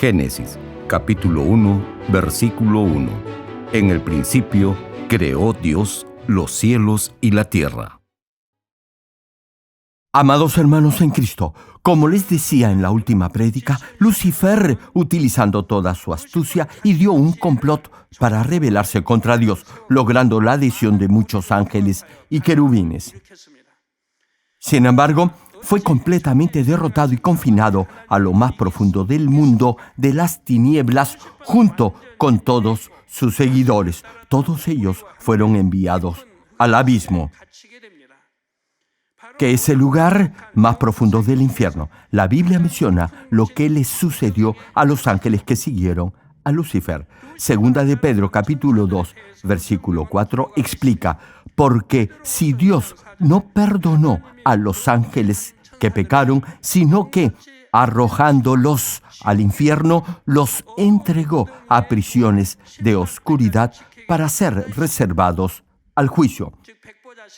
Génesis, capítulo 1, versículo 1. En el principio creó Dios los cielos y la tierra. Amados hermanos en Cristo, como les decía en la última prédica, Lucifer, utilizando toda su astucia, ideó un complot para rebelarse contra Dios, logrando la adhesión de muchos ángeles y querubines. Sin embargo, fue completamente derrotado y confinado a lo más profundo del mundo de las tinieblas junto con todos sus seguidores. Todos ellos fueron enviados al abismo, que es el lugar más profundo del infierno. La Biblia menciona lo que les sucedió a los ángeles que siguieron a Lucifer. Segunda de Pedro, capítulo 2, versículo 4, explica: porque si Dios no perdonó a los ángeles que pecaron, sino que, arrojándolos al infierno, los entregó a prisiones de oscuridad para ser reservados al juicio.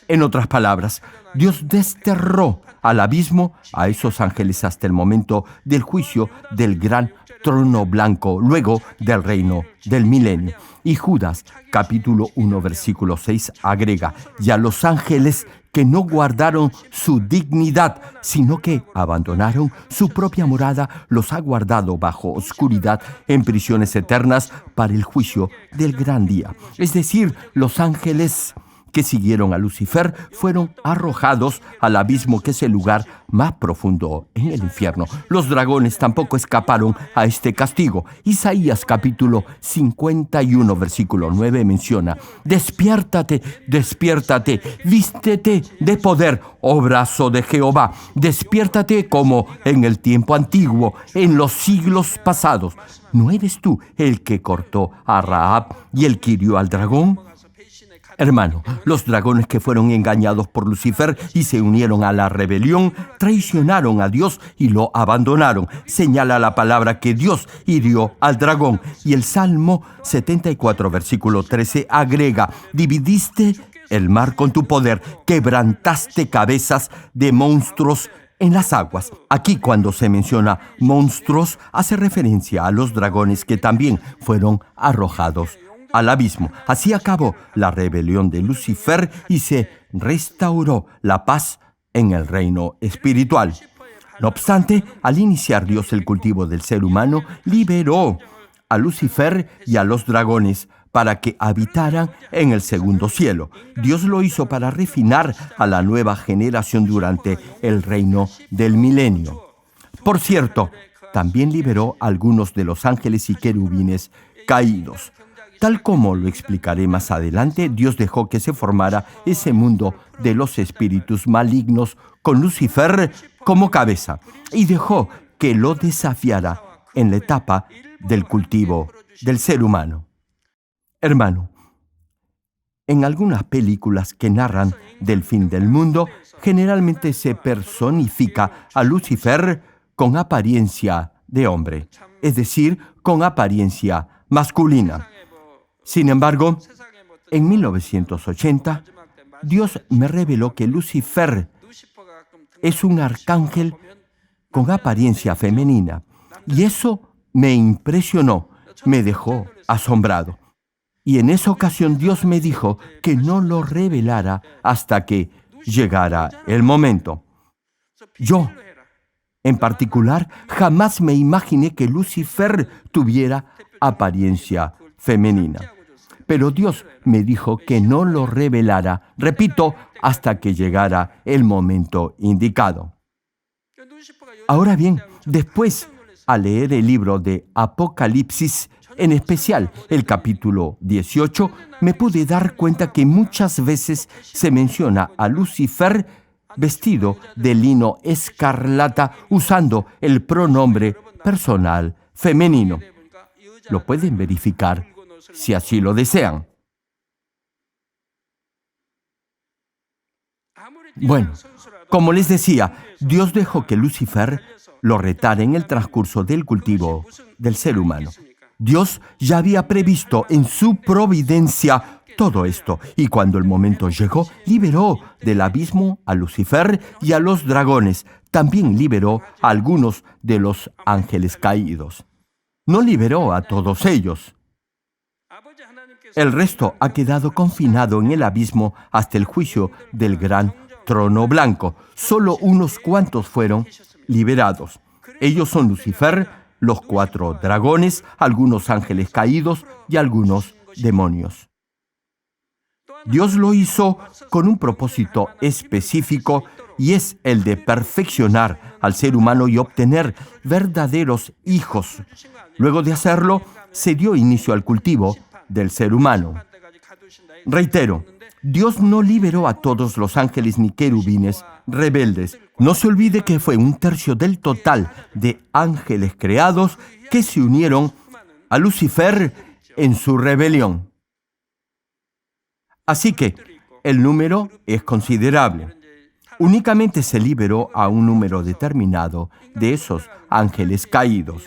En otras palabras, Dios desterró al abismo a esos ángeles hasta el momento del juicio del gran trono blanco, luego del reino del milenio. Y Judas, capítulo 1, versículo 6, agrega: y a los ángeles que no guardaron su dignidad, sino que abandonaron su propia morada, los ha guardado bajo oscuridad en prisiones eternas para el juicio del gran día. Es decir, los ángeles que siguieron a Lucifer fueron arrojados al abismo, que es el lugar más profundo en el infierno. Los dragones tampoco escaparon a este castigo. Isaías capítulo 51, versículo 9 menciona: despiértate, despiértate, vístete de poder, oh brazo de Jehová. Despiértate como en el tiempo antiguo, en los siglos pasados. ¿No eres tú el que cortó a Rahab y el que hirió al dragón? Hermano, los dragones que fueron engañados por Lucifer y se unieron a la rebelión, traicionaron a Dios y lo abandonaron. Señala la palabra que Dios hirió al dragón. Y el Salmo 74, versículo 13 agrega: dividiste el mar con tu poder, quebrantaste cabezas de monstruos en las aguas. Aquí, cuando se menciona monstruos, hace referencia a los dragones que también fueron arrojados al abismo. Así acabó la rebelión de Lucifer y se restauró la paz en el reino espiritual. No obstante, al iniciar Dios el cultivo del ser humano, liberó a Lucifer y a los dragones para que habitaran en el segundo cielo. Dios lo hizo para refinar a la nueva generación durante el reino del milenio. Por cierto, también liberó a algunos de los ángeles y querubines caídos. Tal como lo explicaré más adelante, Dios dejó que se formara ese mundo de los espíritus malignos con Lucifer como cabeza y dejó que lo desafiara en la etapa del cultivo del ser humano. Hermano, en algunas películas que narran del fin del mundo, generalmente se personifica a Lucifer con apariencia de hombre, es decir, con apariencia masculina. Sin embargo, en 1980, Dios me reveló que Lucifer es un arcángel con apariencia femenina. Y eso me impresionó, me dejó asombrado. Y en esa ocasión Dios me dijo que no lo revelara hasta que llegara el momento. Yo, en particular, jamás me imaginé que Lucifer tuviera apariencia femenina. Pero Dios me dijo que no lo revelara, repito, hasta que llegara el momento indicado. Ahora bien, después, al leer el libro de Apocalipsis, en especial el capítulo 18, me pude dar cuenta que muchas veces se menciona a Lucifer vestido de lino escarlata, usando el pronombre personal femenino. Lo pueden verificar si así lo desean. Bueno, como les decía, Dios dejó que Lucifer lo retara en el transcurso del cultivo del ser humano. Dios ya había previsto en su providencia todo esto, y cuando el momento llegó, liberó del abismo a Lucifer y a los dragones. También liberó a algunos de los ángeles caídos. no liberó a todos ellos. El resto ha quedado confinado en el abismo hasta el juicio del gran trono blanco. Solo unos cuantos fueron liberados. Ellos son Lucifer, los 4 dragones, algunos ángeles caídos y algunos demonios. Dios lo hizo con un propósito específico y es el de perfeccionar al ser humano y obtener verdaderos hijos. Luego de hacerlo, se dio inicio al cultivo del ser humano. Reitero, Dios no liberó a todos los ángeles ni querubines rebeldes. No se olvide que fue 1/3 del total de ángeles creados que se unieron a Lucifer en su rebelión. Así que el número es considerable. Únicamente se liberó a un número determinado de esos ángeles caídos.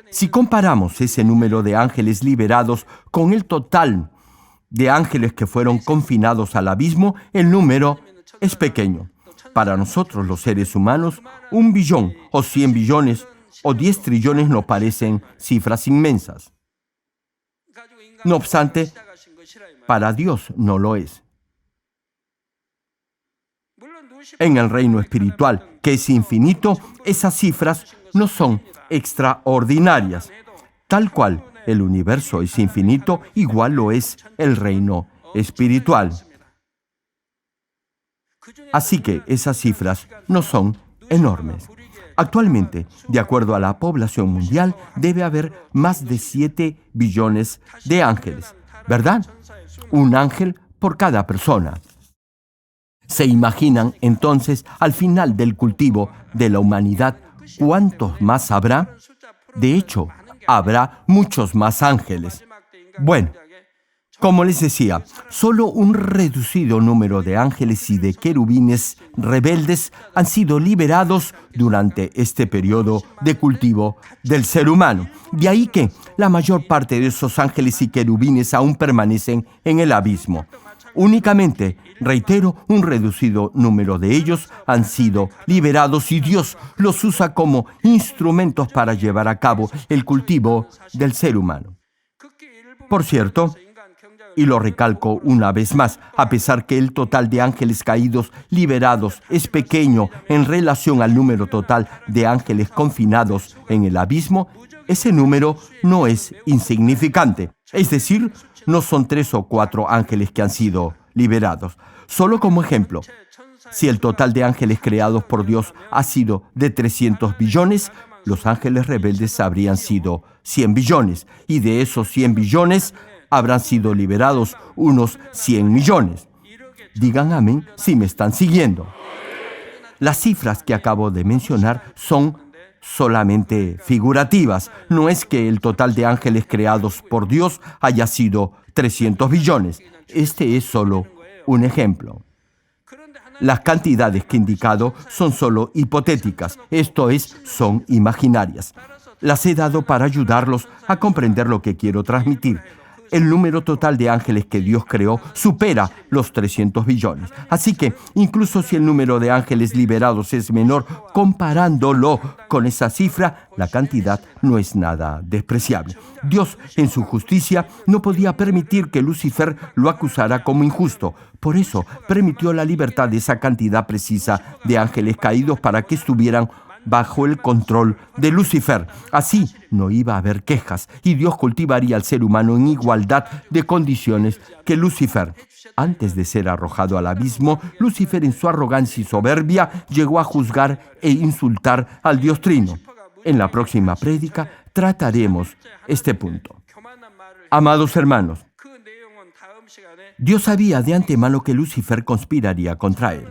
Si comparamos ese número de ángeles liberados con el total de ángeles que fueron confinados al abismo, el número es pequeño. Para nosotros los seres humanos, 1 billón o 100 billones o 10 trillones nos parecen cifras inmensas. No obstante, para Dios no lo es. En el reino espiritual, que es infinito, esas cifras no son extraordinarias. Tal cual el universo es infinito, igual lo es el reino espiritual. Así que esas cifras no son enormes. Actualmente, de acuerdo a la población mundial, debe haber más de 7 billones de ángeles, ¿verdad? 1 ángel por cada persona. ¿Se imaginan entonces, al final del cultivo de la humanidad, cuántos más habrá? De hecho, habrá muchos más ángeles. Bueno, como les decía, solo un reducido número de ángeles y de querubines rebeldes han sido liberados durante este periodo de cultivo del ser humano. De ahí que la mayor parte de esos ángeles y querubines aún permanecen en el abismo. Únicamente, reitero, un reducido número de ellos han sido liberados y Dios los usa como instrumentos para llevar a cabo el cultivo del ser humano. Por cierto, y lo recalco una vez más, a pesar que el total de ángeles caídos liberados es pequeño en relación al número total de ángeles confinados en el abismo, ese número no es insignificante. Es decir, no son 3 o 4 ángeles que han sido liberados. Solo como ejemplo, si el total de ángeles creados por Dios ha sido de 300 billones, los ángeles rebeldes habrían sido 100 billones, y de esos 100 billones habrán sido liberados unos 100 millones. Digan amén si me están siguiendo. Las cifras que acabo de mencionar son solamente figurativas. No es que el total de ángeles creados por Dios haya sido 300 billones. Este es solo un ejemplo. Las cantidades que he indicado son solo hipotéticas, esto es, son imaginarias. Las he dado para ayudarlos a comprender lo que quiero transmitir. El número total de ángeles que Dios creó supera los 300 billones. Así que, incluso si el número de ángeles liberados es menor, comparándolo con esa cifra, la cantidad no es nada despreciable. Dios, en su justicia, no podía permitir que Lucifer lo acusara como injusto. Por eso, permitió la libertad de esa cantidad precisa de ángeles caídos para que estuvieran bajo el control de Lucifer. Así no iba a haber quejas y Dios cultivaría al ser humano en igualdad de condiciones que Lucifer. Antes de ser arrojado al abismo, Lucifer en su arrogancia y soberbia llegó a juzgar e insultar al Dios Trino. En la próxima prédica trataremos este punto. Amados hermanos, Dios sabía de antemano que Lucifer conspiraría contra él.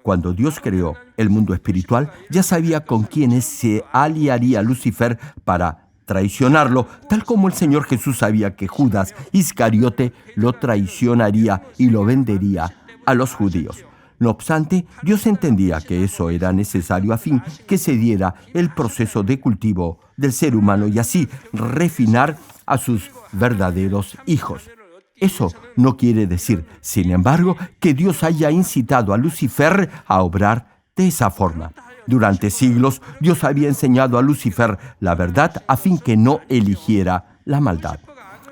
Cuando Dios creó el mundo espiritual, ya sabía con quiénes se aliaría Lucifer para traicionarlo, tal como el Señor Jesús sabía que Judas Iscariote lo traicionaría y lo vendería a los judíos. No obstante, Dios entendía que eso era necesario a fin que se diera el proceso de cultivo del ser humano y así refinar a sus verdaderos hijos. Eso no quiere decir, sin embargo, que Dios haya incitado a Lucifer a obrar de esa forma. Durante siglos, Dios había enseñado a Lucifer la verdad a fin que no eligiera la maldad.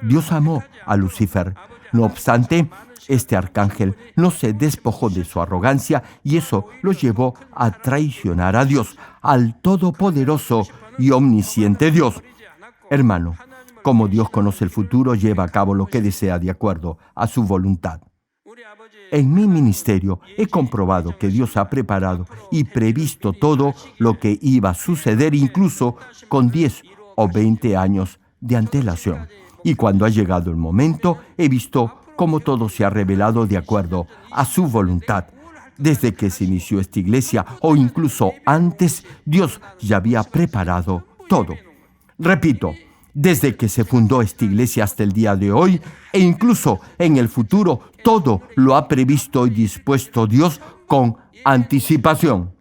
Dios amó a Lucifer. No obstante, este arcángel no se despojó de su arrogancia y eso lo llevó a traicionar a Dios, al todopoderoso y omnisciente Dios. Hermano, como Dios conoce el futuro, lleva a cabo lo que desea de acuerdo a su voluntad. En mi ministerio he comprobado que Dios ha preparado y previsto todo lo que iba a suceder, incluso con 10 o 20 años de antelación. Y cuando ha llegado el momento, he visto cómo todo se ha revelado de acuerdo a su voluntad. Desde que se inició esta iglesia, o incluso antes, Dios ya había preparado todo. Repito, desde que se fundó esta iglesia hasta el día de hoy, e incluso en el futuro, todo lo ha previsto y dispuesto Dios con anticipación.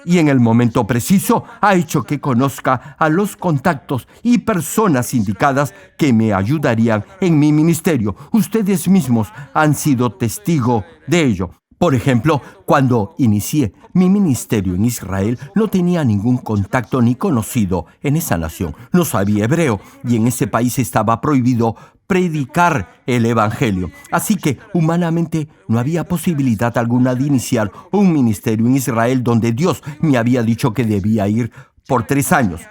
Y en el momento preciso ha hecho que conozca a los contactos y personas indicadas que me ayudarían en mi ministerio. Ustedes mismos han sido testigo de ello. Por ejemplo, cuando inicié mi ministerio en Israel, no tenía ningún contacto ni conocido en esa nación. No sabía hebreo y en ese país estaba prohibido predicar el evangelio. Así que humanamente no había posibilidad alguna de iniciar un ministerio en Israel donde Dios me había dicho que debía ir por 3 años.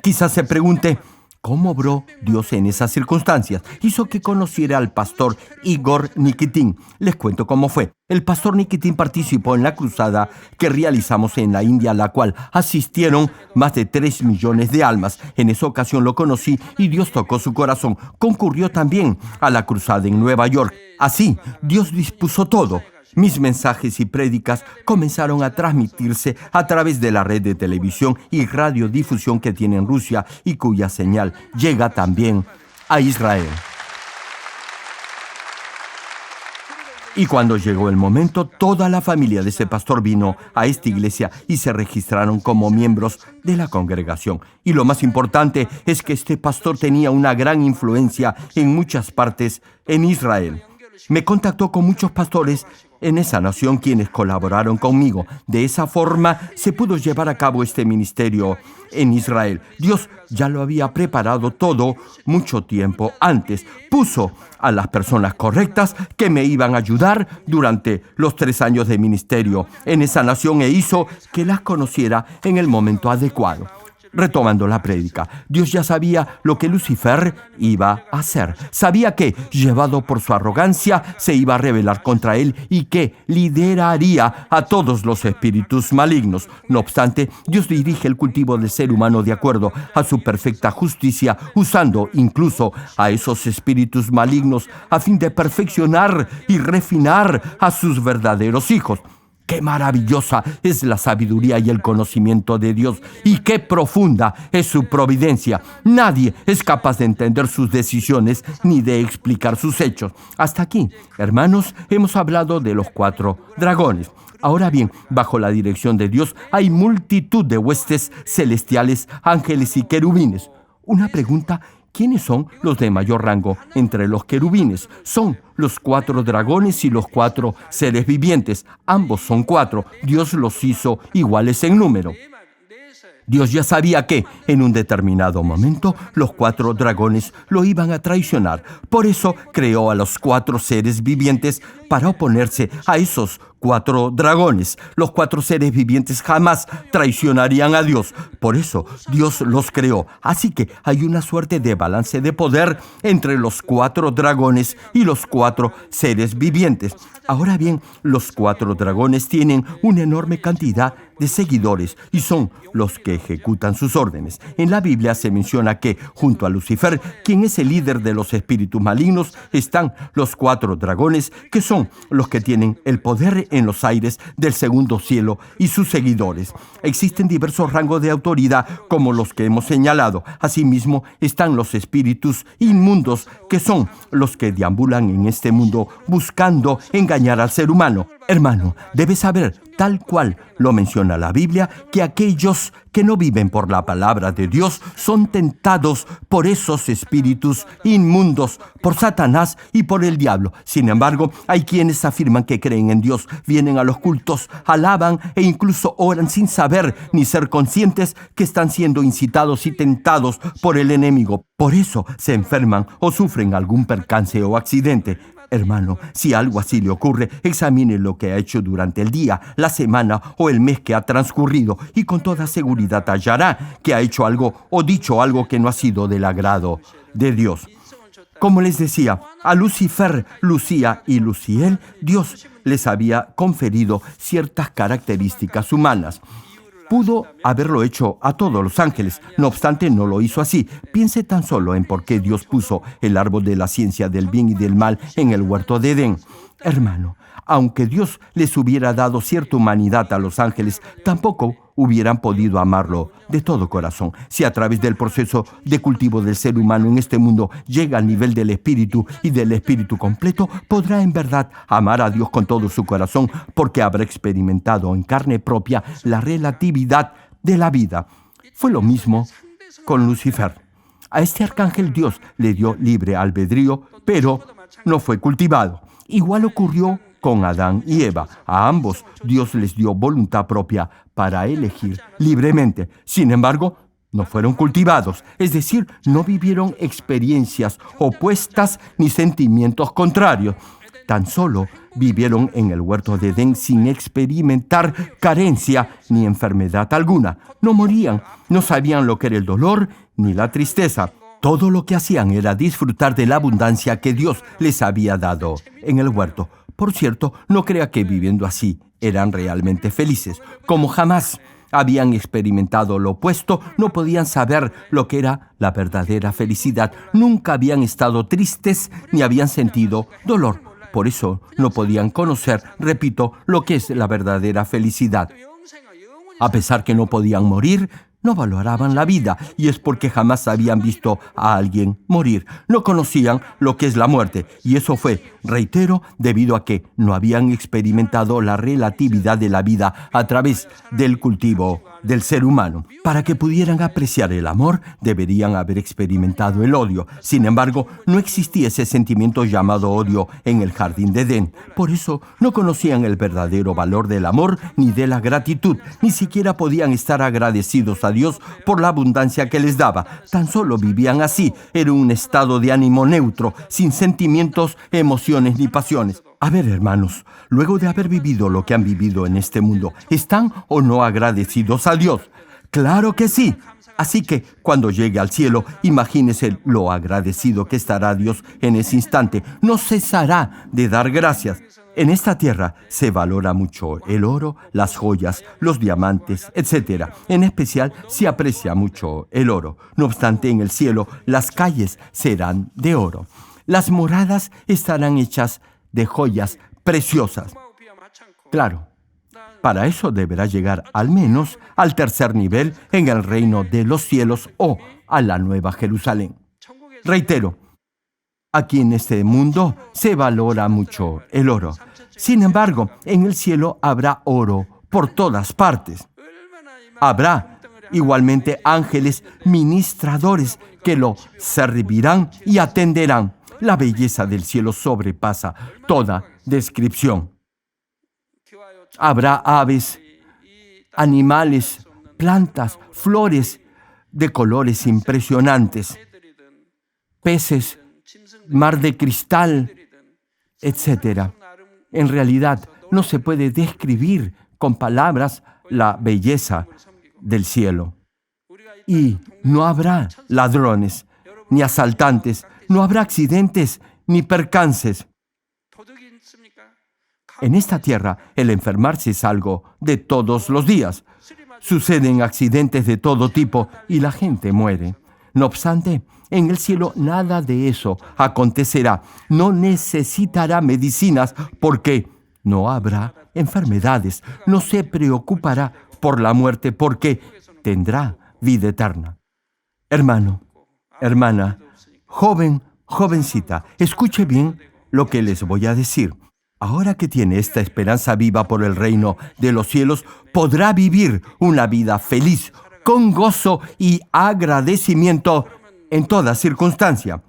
Quizás se pregunte, ¿cómo obró Dios en esas circunstancias? Hizo que conociera al pastor Igor Nikitin. Les cuento cómo fue. El pastor Nikitin participó en la cruzada que realizamos en la India, a la cual asistieron más de 3 millones de almas. En esa ocasión lo conocí y Dios tocó su corazón. Concurrió también a la cruzada en Nueva York. Así, Dios dispuso todo. Mis mensajes y prédicas comenzaron a transmitirse a través de la red de televisión y radiodifusión que tiene en Rusia y cuya señal llega también a Israel. Y cuando llegó el momento, toda la familia de ese pastor vino a esta iglesia y se registraron como miembros de la congregación. Y lo más importante es que este pastor tenía una gran influencia en muchas partes en Israel. Me contactó con muchos pastores en esa nación quienes colaboraron conmigo. De esa forma se pudo llevar a cabo este ministerio en Israel. Dios ya lo había preparado todo mucho tiempo antes. Puso a las personas correctas que me iban a ayudar durante los 3 años de ministerio en esa nación e hizo que las conociera en el momento adecuado. Retomando la prédica, Dios ya sabía lo que Lucifer iba a hacer. Sabía que, llevado por su arrogancia, se iba a rebelar contra él y que lideraría a todos los espíritus malignos. No obstante, Dios dirige el cultivo del ser humano de acuerdo a su perfecta justicia, usando incluso a esos espíritus malignos a fin de perfeccionar y refinar a sus verdaderos hijos. ¡Qué maravillosa es la sabiduría y el conocimiento de Dios! ¡Y qué profunda es su providencia! Nadie es capaz de entender sus decisiones ni de explicar sus hechos. Hasta aquí, hermanos, hemos hablado de los 4 dragones. Ahora bien, bajo la dirección de Dios hay multitud de huestes celestiales, ángeles y querubines. Una pregunta: ¿quiénes son los de mayor rango entre los querubines? Son los 4 dragones y los 4 seres vivientes. Ambos son 4. Dios los hizo iguales en número. Dios ya sabía que, en un determinado momento, los 4 dragones lo iban a traicionar. Por eso creó a los 4 seres vivientes para oponerse a esos 4 dragones. Los 4 seres vivientes jamás traicionarían a Dios. Por eso Dios los creó. Así que hay una suerte de balance de poder entre los 4 dragones y los 4 seres vivientes. Ahora bien, los 4 dragones tienen una enorme cantidad de seguidores y son los que ejecutan sus órdenes. En la Biblia se menciona que, junto a Lucifer, quien es el líder de los espíritus malignos, están los 4 dragones, que son los que tienen el poder en los aires del segundo cielo, y sus seguidores. Existen diversos rangos de autoridad como los que hemos señalado. Asimismo, están los espíritus inmundos, que son los que deambulan en este mundo buscando engañar al ser humano. Hermano, debes saber, tal cual lo menciona la Biblia, que aquellos que no viven por la palabra de Dios son tentados por esos espíritus inmundos, por Satanás y por el diablo. Sin embargo, hay quienes afirman que creen en Dios, vienen a los cultos, alaban e incluso oran sin saber ni ser conscientes que están siendo incitados y tentados por el enemigo. Por eso se enferman o sufren algún percance o accidente. Hermano, si algo así le ocurre, examine lo que ha hecho durante el día, la semana o el mes que ha transcurrido y con toda seguridad hallará que ha hecho algo o dicho algo que no ha sido del agrado de Dios. Como les decía, a Lucifer, Lucía y Luciel, Dios les había conferido ciertas características humanas. Pudo haberlo hecho a todos los ángeles, no obstante no lo hizo así. Piense tan solo en por qué Dios puso el árbol de la ciencia del bien y del mal en el huerto de Edén. Hermano, aunque Dios les hubiera dado cierta humanidad a los ángeles, tampoco hubieran podido amarlo de todo corazón. Si a través del proceso de cultivo del ser humano en este mundo llega al nivel del espíritu y del espíritu completo, podrá en verdad amar a Dios con todo su corazón, porque habrá experimentado en carne propia la relatividad de la vida. Fue lo mismo con Lucifer. A este arcángel Dios le dio libre albedrío, pero no fue cultivado. Igual ocurrió con Adán y Eva. A ambos Dios les dio voluntad propia para elegir libremente. Sin embargo, no fueron cultivados, es decir, no vivieron experiencias opuestas ni sentimientos contrarios. Tan solo vivieron en el huerto de Edén sin experimentar carencia ni enfermedad alguna. No morían, no sabían lo que era el dolor ni la tristeza. Todo lo que hacían era disfrutar de la abundancia que Dios les había dado en el huerto. Por cierto, no crea que viviendo así eran realmente felices. Como jamás habían experimentado lo opuesto, no podían saber lo que era la verdadera felicidad. Nunca habían estado tristes ni habían sentido dolor. Por eso no podían conocer, repito, lo que es la verdadera felicidad. A pesar que no podían morir, no valoraban la vida, y es porque jamás habían visto a alguien morir. No conocían lo que es la muerte, y eso fue, reitero, debido a que no habían experimentado la relatividad de la vida a través del cultivo del ser humano. Para que pudieran apreciar el amor, deberían haber experimentado el odio. Sin embargo, no existía ese sentimiento llamado odio en el jardín de Edén. Por eso, no conocían el verdadero valor del amor ni de la gratitud. Ni siquiera podían estar agradecidos a Dios por la abundancia que les daba. Tan solo vivían así. Era un estado de ánimo neutro, sin sentimientos, emociones ni pasiones. A ver, hermanos, luego de haber vivido lo que han vivido en este mundo, ¿están o no agradecidos a Dios? ¡Claro que sí! Así que, cuando llegue al cielo, imagínese lo agradecido que estará Dios en ese instante. No cesará de dar gracias. En esta tierra se valora mucho el oro, las joyas, los diamantes, etc. En especial se aprecia mucho el oro. No obstante, en el cielo las calles serán de oro. Las moradas estarán hechas de joyas preciosas. Claro, para eso deberá llegar al menos al tercer nivel en el reino de los cielos o a la Nueva Jerusalén. Reitero, aquí en este mundo se valora mucho el oro. Sin embargo, en el cielo habrá oro por todas partes. Habrá igualmente ángeles ministradores que lo servirán y atenderán. La belleza del cielo sobrepasa toda descripción. Habrá aves, animales, plantas, flores de colores impresionantes, peces, mar de cristal, etc. En realidad, no se puede describir con palabras la belleza del cielo. Y no habrá ladrones, ni asaltantes, no habrá accidentes, ni percances. En esta tierra, el enfermarse es algo de todos los días. Suceden accidentes de todo tipo y la gente muere. No obstante, en el cielo nada de eso acontecerá. No necesitará medicinas porque no habrá enfermedades. No se preocupará por la muerte porque tendrá vida eterna. Hermano, hermana, joven, jovencita, escuche bien lo que les voy a decir. Ahora que tiene esta esperanza viva por el reino de los cielos, podrá vivir una vida feliz, con gozo y agradecimiento en toda circunstancia.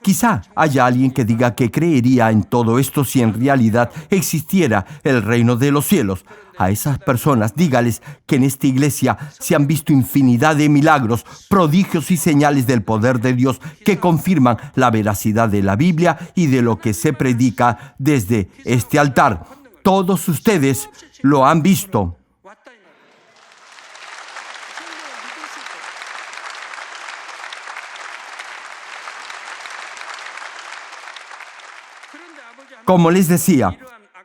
Quizá haya alguien que diga que creería en todo esto si en realidad existiera el reino de los cielos. A esas personas dígales que en esta iglesia se han visto infinidad de milagros, prodigios y señales del poder de Dios que confirman la veracidad de la Biblia y de lo que se predica desde este altar. Todos ustedes lo han visto. Como les decía,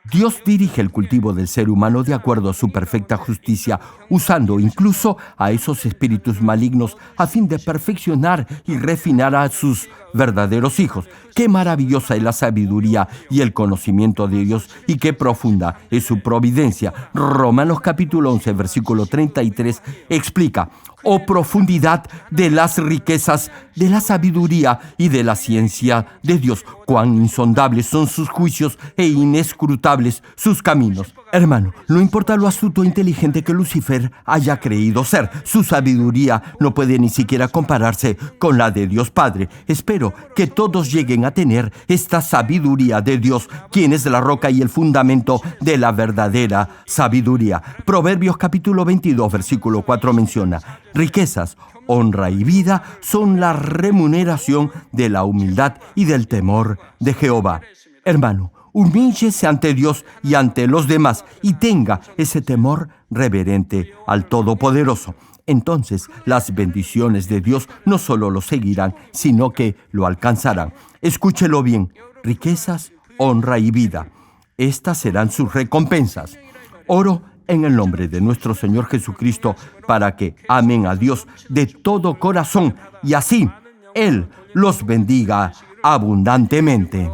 Dios dirige el cultivo del ser humano de acuerdo a su perfecta justicia, usando incluso a esos espíritus malignos a fin de perfeccionar y refinar a sus verdaderos hijos. Qué maravillosa es la sabiduría y el conocimiento de Dios, y qué profunda es su providencia. Romanos capítulo 11, versículo 33 explica: «Oh profundidad de las riquezas, de la sabiduría y de la ciencia de Dios, cuán insondables son sus juicios e inescrutables sus caminos». Hermano, no importa lo astuto e inteligente que Lucifer haya creído ser, su sabiduría no puede ni siquiera compararse con la de Dios Padre. Espero que todos lleguen a tener esta sabiduría de Dios, quien es la roca y el fundamento de la verdadera sabiduría. Proverbios capítulo 22, versículo 4 menciona: «Riquezas, honra y vida son la remuneración de la humildad y del temor de Jehová». Hermano, humíllese ante Dios y ante los demás y tenga ese temor reverente al Todopoderoso. Entonces las bendiciones de Dios no solo lo seguirán, sino que lo alcanzarán. Escúchelo bien: riquezas, honra y vida. Estas serán sus recompensas. Oro en el nombre de nuestro Señor Jesucristo para que amen a Dios de todo corazón y así Él los bendiga abundantemente.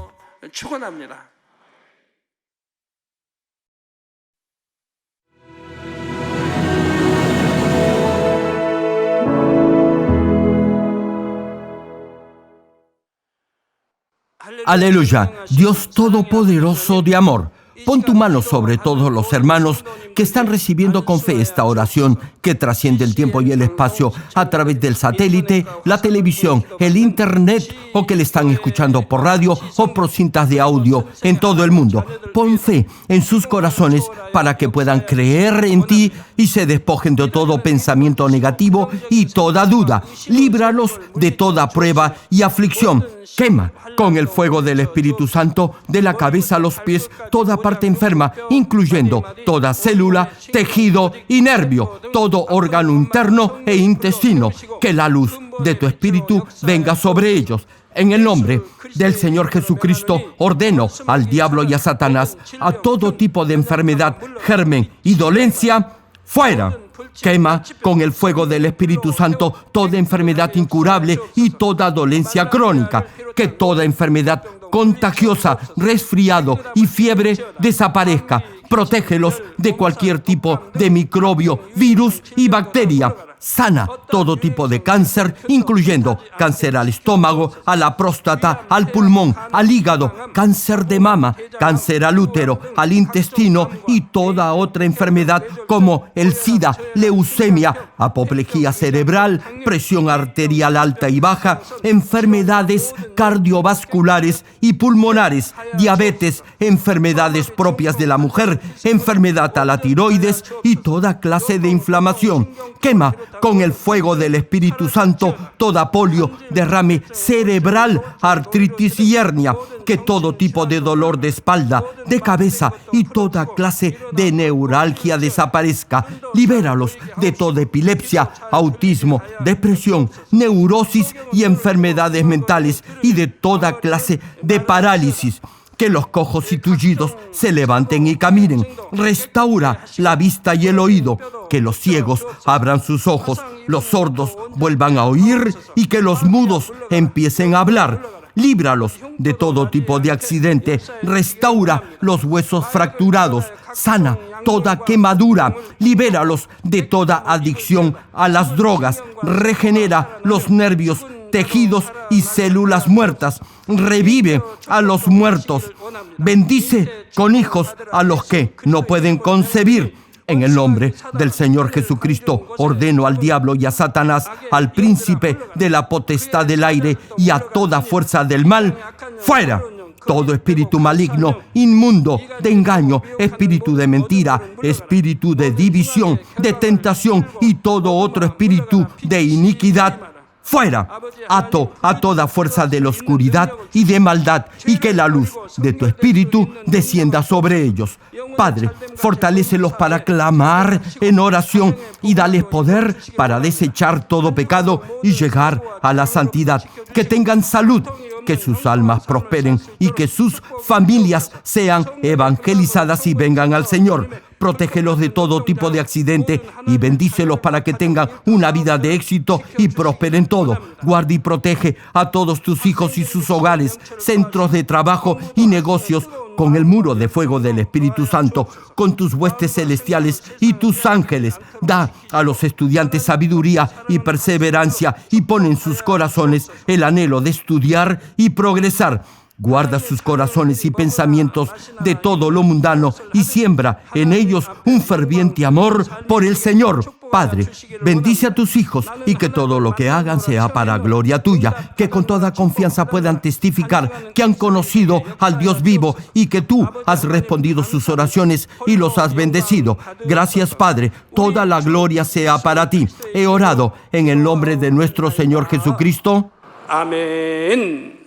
Aleluya, Dios Todopoderoso de amor. Pon tu mano sobre todos los hermanos que están recibiendo con fe esta oración que trasciende el tiempo y el espacio a través del satélite, la televisión, el internet o que le están escuchando por radio o por cintas de audio en todo el mundo. Pon fe en sus corazones para que puedan creer en ti y se despojen de todo pensamiento negativo y toda duda. Líbralos de toda prueba y aflicción. Quema con el fuego del Espíritu Santo de la cabeza a los pies toda parte enferma, incluyendo toda célula, tejido y nervio, todo órgano interno e intestino. Que la luz de tu Espíritu venga sobre ellos. En el nombre del Señor Jesucristo, ordeno al diablo y a Satanás, a todo tipo de enfermedad, germen y dolencia, fuera. Quema con el fuego del Espíritu Santo toda enfermedad incurable y toda dolencia crónica. Que toda enfermedad contagiosa, resfriado y fiebre desaparezca. Protégelos de cualquier tipo de microbio, virus y bacteria. Sana todo tipo de cáncer, incluyendo cáncer al estómago, a la próstata, al pulmón, al hígado, cáncer de mama, cáncer al útero, al intestino y toda otra enfermedad como el SIDA, leucemia, apoplejía cerebral, presión arterial alta y baja, enfermedades cardiovasculares y pulmonares, diabetes, enfermedades propias de la mujer, enfermedad a la tiroides y toda clase de inflamación. Quema con el fuego del Espíritu Santo toda polio, derrame cerebral, artritis y hernia. Que todo tipo de dolor de espalda, de cabeza y toda clase de neuralgia desaparezca. Libéralos de toda epilepsia, autismo, depresión, neurosis y enfermedades mentales y de toda clase de parálisis. Que los cojos y tullidos se levanten y caminen. Restaura la vista y el oído. Que los ciegos abran sus ojos, los sordos vuelvan a oír y que los mudos empiecen a hablar. Líbralos de todo tipo de accidente. Restaura los huesos fracturados. Sana toda quemadura, libéralos de toda adicción a las drogas, regenera los nervios, tejidos y células muertas, revive a los muertos, bendice con hijos a los que no pueden concebir. En el nombre del Señor Jesucristo, ordeno al diablo y a Satanás, al príncipe de la potestad del aire y a toda fuerza del mal, ¡fuera! Todo espíritu maligno, inmundo, de engaño, espíritu de mentira, espíritu de división, de tentación y todo otro espíritu de iniquidad, ¡fuera! Ato a toda fuerza de la oscuridad y de maldad, y que la luz de tu espíritu descienda sobre ellos. Padre, fortalécelos para clamar en oración y dales poder para desechar todo pecado y llegar a la santidad. Que tengan salud, que sus almas prosperen y que sus familias sean evangelizadas y vengan al Señor. Protégelos de todo tipo de accidente y bendícelos para que tengan una vida de éxito y prosperen todo. Guarda y protege a todos tus hijos y sus hogares, centros de trabajo y negocios con el muro de fuego del Espíritu Santo, con tus huestes celestiales y tus ángeles. Da a los estudiantes sabiduría y perseverancia y pon en sus corazones el anhelo de estudiar y progresar. Guarda sus corazones y pensamientos de todo lo mundano y siembra en ellos un ferviente amor por el Señor. Padre, bendice a tus hijos y que todo lo que hagan sea para gloria tuya, que con toda confianza puedan testificar que han conocido al Dios vivo y que tú has respondido sus oraciones y los has bendecido. Gracias, Padre, toda la gloria sea para ti. He orado en el nombre de nuestro Señor Jesucristo. Amén.